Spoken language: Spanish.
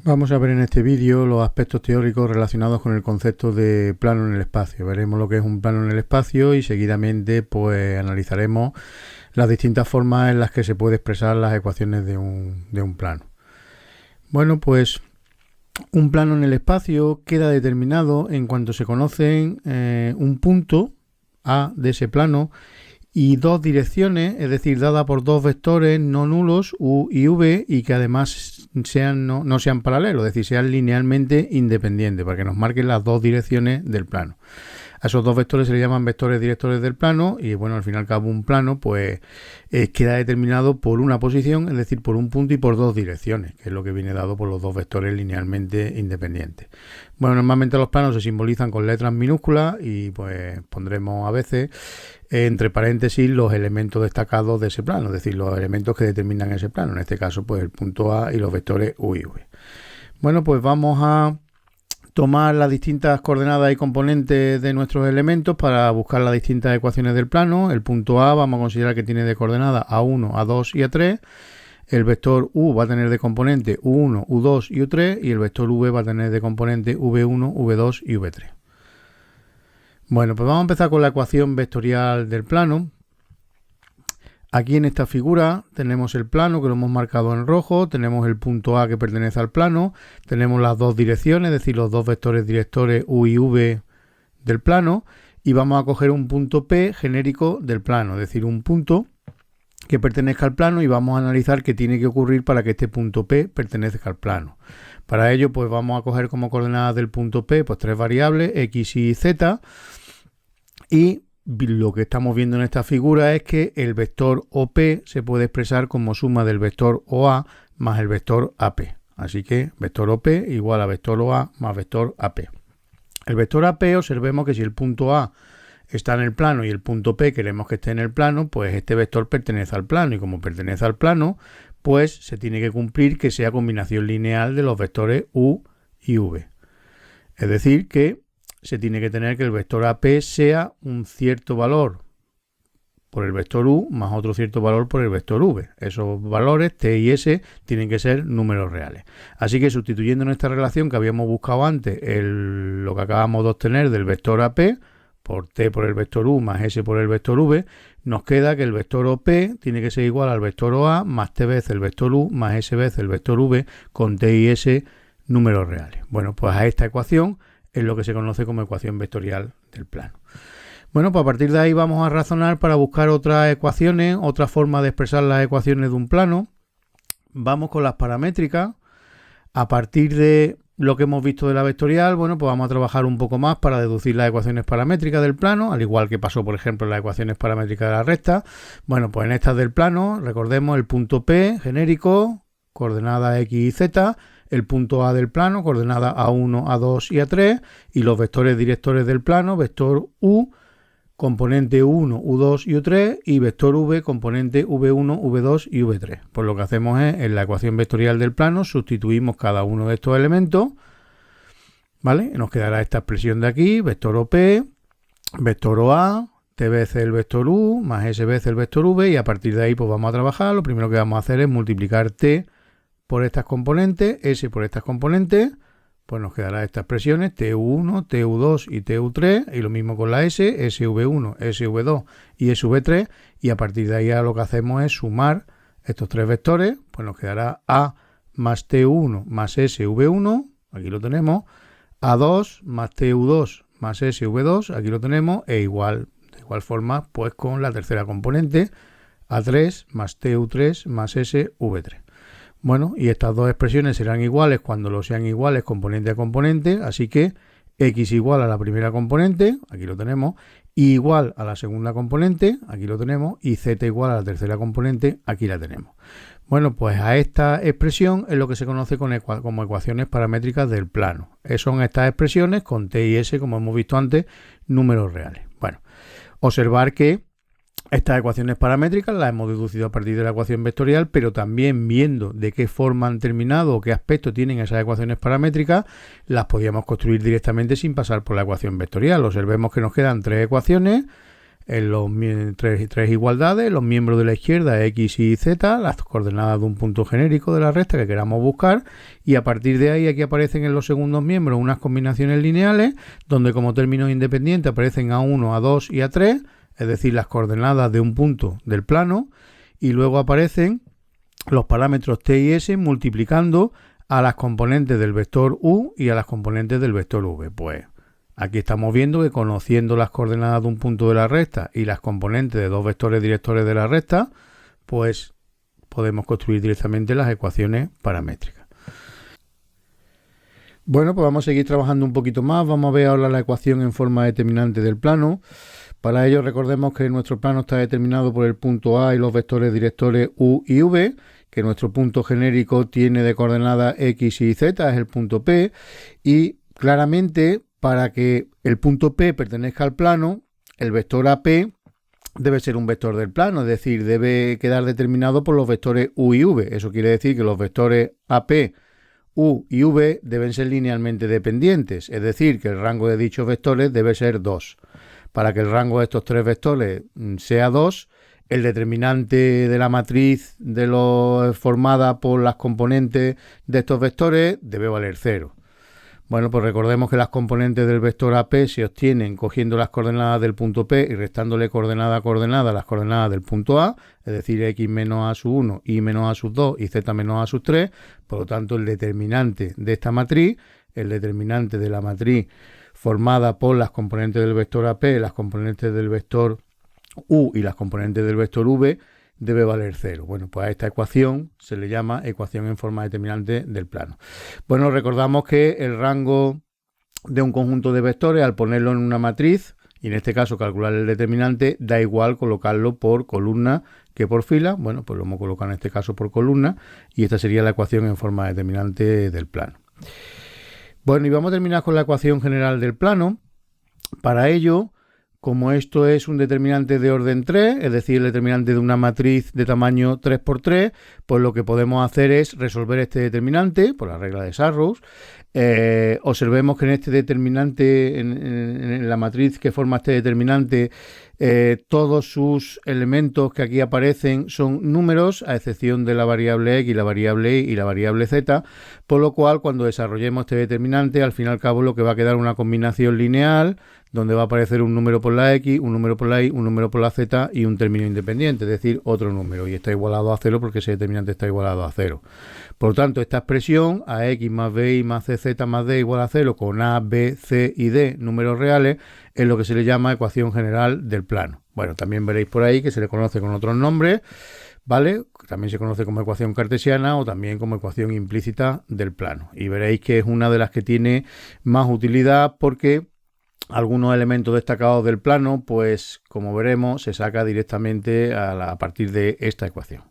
Vamos a ver en este vídeo los aspectos teóricos relacionados con el concepto de plano en el espacio. Veremos lo que es un plano en el espacio y seguidamente pues analizaremos las distintas formas en las que se puede expresar las ecuaciones de un plano. Bueno, pues un plano en el espacio queda determinado en cuanto se conocen un punto A de ese plano y dos direcciones, es decir, dadas por dos vectores no nulos, u y v, y que además no sean paralelos, es decir, sean linealmente independientes, para que nos marquen las dos direcciones del plano. A esos dos vectores se le llaman vectores directores del plano y bueno, al fin y al cabo un plano pues queda determinado por una posición, es decir, por un punto y por dos direcciones, que es lo que viene dado por los dos vectores linealmente independientes. Bueno, normalmente los planos se simbolizan con letras minúsculas y pues pondremos a veces entre paréntesis los elementos destacados de ese plano, es decir, los elementos que determinan ese plano, en este caso pues el punto A y los vectores u y v. Bueno, pues vamos a tomar las distintas coordenadas y componentes de nuestros elementos para buscar las distintas ecuaciones del plano. El punto A vamos a considerar que tiene de coordenadas A1, A2 y A3. El vector U va a tener de componente U1, U2 y U3 y el vector V va a tener de componente V1, V2 y V3. Bueno, pues vamos a empezar con la ecuación vectorial del plano. Aquí en esta figura tenemos el plano que lo hemos marcado en rojo, tenemos el punto A que pertenece al plano, tenemos las dos direcciones, es decir, los dos vectores directores U y V del plano, y vamos a coger un punto P genérico del plano, es decir, un punto que pertenezca al plano y vamos a analizar qué tiene que ocurrir para que este punto P pertenezca al plano. Para ello, pues vamos a coger como coordenadas del punto P pues tres variables, X y Z, y lo que estamos viendo en esta figura es que el vector OP se puede expresar como suma del vector OA más el vector AP. Así que vector OP igual a vector OA más vector AP. El vector AP, observemos que si el punto A está en el plano y el punto P queremos que esté en el plano, pues este vector pertenece al plano y como pertenece al plano, pues se tiene que cumplir que sea combinación lineal de los vectores U y V. Es decir, que se tiene que tener que el vector AP sea un cierto valor por el vector U más otro cierto valor por el vector V. Esos valores T y S tienen que ser números reales. Así que sustituyendo en esta relación que habíamos buscado antes lo que acabamos de obtener del vector AP por T por el vector U más S por el vector V, nos queda que el vector OP tiene que ser igual al vector OA más T veces el vector U más S veces el vector V con T y S números reales. Bueno, pues a esta ecuación es lo que se conoce como ecuación vectorial del plano. Bueno, pues a partir de ahí vamos a razonar para buscar otras ecuaciones, otra forma de expresar las ecuaciones de un plano. Vamos con las paramétricas. A partir de lo que hemos visto de la vectorial, bueno, pues vamos a trabajar un poco más para deducir las ecuaciones paramétricas del plano, al igual que pasó, por ejemplo, en las ecuaciones paramétricas de la recta. Bueno, pues en estas del plano, recordemos el punto P genérico, coordenadas X y Z, el punto A del plano, coordenadas A1, A2 y A3, y los vectores directores del plano, vector U, componente U1, U2 y U3, y vector V, componente V1, V2 y V3. Pues lo que hacemos es, en la ecuación vectorial del plano, sustituimos cada uno de estos elementos, ¿vale? Nos quedará esta expresión de aquí, vector OP, vector OA, T veces el vector U, más S veces el vector V, y a partir de ahí pues vamos a trabajar. Lo primero que vamos a hacer es multiplicar T por estas componentes, S por estas componentes, pues nos quedará estas expresiones TU1, TU2 y TU3, y lo mismo con la S, SV1, SV2 y SV3, y a partir de ahí lo que hacemos es sumar estos tres vectores, pues nos quedará A más TU1 más SV1, aquí lo tenemos, A2 más TU2 más SV2, aquí lo tenemos, de igual forma pues con la tercera componente, A3 más TU3 más SV3. Bueno, y estas dos expresiones serán iguales cuando lo sean iguales componente a componente, así que X igual a la primera componente, aquí lo tenemos, Y igual a la segunda componente, aquí lo tenemos, y Z igual a la tercera componente, aquí la tenemos. Bueno, pues a esta expresión es lo que se conoce como ecuaciones paramétricas del plano. Son estas expresiones con T y S, como hemos visto antes, números reales. Bueno, observar que estas ecuaciones paramétricas las hemos deducido a partir de la ecuación vectorial, pero también viendo de qué forma han terminado o qué aspecto tienen esas ecuaciones paramétricas, las podíamos construir directamente sin pasar por la ecuación vectorial. Observemos que nos quedan tres ecuaciones. en los tres igualdades, los miembros de la izquierda X y Z, las coordenadas de un punto genérico de la recta que queramos buscar, y a partir de ahí aquí aparecen en los segundos miembros unas combinaciones lineales donde como términos independientes aparecen A1, A2 y A3, es decir, las coordenadas de un punto del plano, y luego aparecen los parámetros T y S multiplicando a las componentes del vector U y a las componentes del vector V. Pues aquí estamos viendo que conociendo las coordenadas de un punto de la recta y las componentes de dos vectores directores de la recta, pues podemos construir directamente las ecuaciones paramétricas. Bueno, pues vamos a seguir trabajando un poquito más. Vamos a ver ahora la ecuación en forma determinante del plano. Para ello recordemos que nuestro plano está determinado por el punto A y los vectores directores U y V, que nuestro punto genérico tiene de coordenadas X y Z, es el punto P, y claramente para que el punto P pertenezca al plano, el vector AP debe ser un vector del plano, es decir, debe quedar determinado por los vectores U y V. Eso quiere decir que los vectores AP, U y V deben ser linealmente dependientes, es decir, que el rango de dichos vectores debe ser 2. Para que el rango de estos tres vectores sea 2, el determinante de la matriz formada por las componentes de estos vectores debe valer 0. Bueno, pues recordemos que las componentes del vector AP se obtienen cogiendo las coordenadas del punto P y restándole coordenada a coordenada las coordenadas del punto A, es decir, X menos A sub 1, Y menos A sub 2 y Z menos A sub 3. Por lo tanto, el determinante de esta matriz, el determinante de la matriz formada por las componentes del vector AP, las componentes del vector U y las componentes del vector V, debe valer 0. Bueno, pues a esta ecuación se le llama ecuación en forma determinante del plano. Bueno, recordamos que el rango de un conjunto de vectores, al ponerlo en una matriz, y en este caso calcular el determinante, da igual colocarlo por columna que por fila. Bueno, pues lo hemos colocado en este caso por columna, y esta sería la ecuación en forma determinante del plano. Bueno, y vamos a terminar con la ecuación general del plano. Para ello, como esto es un determinante de orden 3, es decir, el determinante de una matriz de tamaño 3×3, pues lo que podemos hacer es resolver este determinante por la regla de Sarrus. Observemos que en este determinante, en la matriz que forma este determinante, todos sus elementos que aquí aparecen son números, a excepción de la variable X, la variable Y y la variable Z, por lo cual cuando desarrollemos este determinante, al fin y al cabo lo que va a quedar una combinación lineal, donde va a aparecer un número por la X, un número por la Y, un número por la Z y un término independiente, es decir, otro número, y está igualado a 0 porque ese determinante está igualado a 0. Por lo tanto, esta expresión, AX más BY más CZ más D igual a 0, con A, B, C y D números reales, es lo que se le llama ecuación general del plano. Bueno, también veréis por ahí que se le conoce con otros nombres, ¿vale? También se conoce como ecuación cartesiana o también como ecuación implícita del plano. Y veréis que es una de las que tiene más utilidad porque algunos elementos destacados del plano, pues como veremos, se saca directamente a partir de esta ecuación.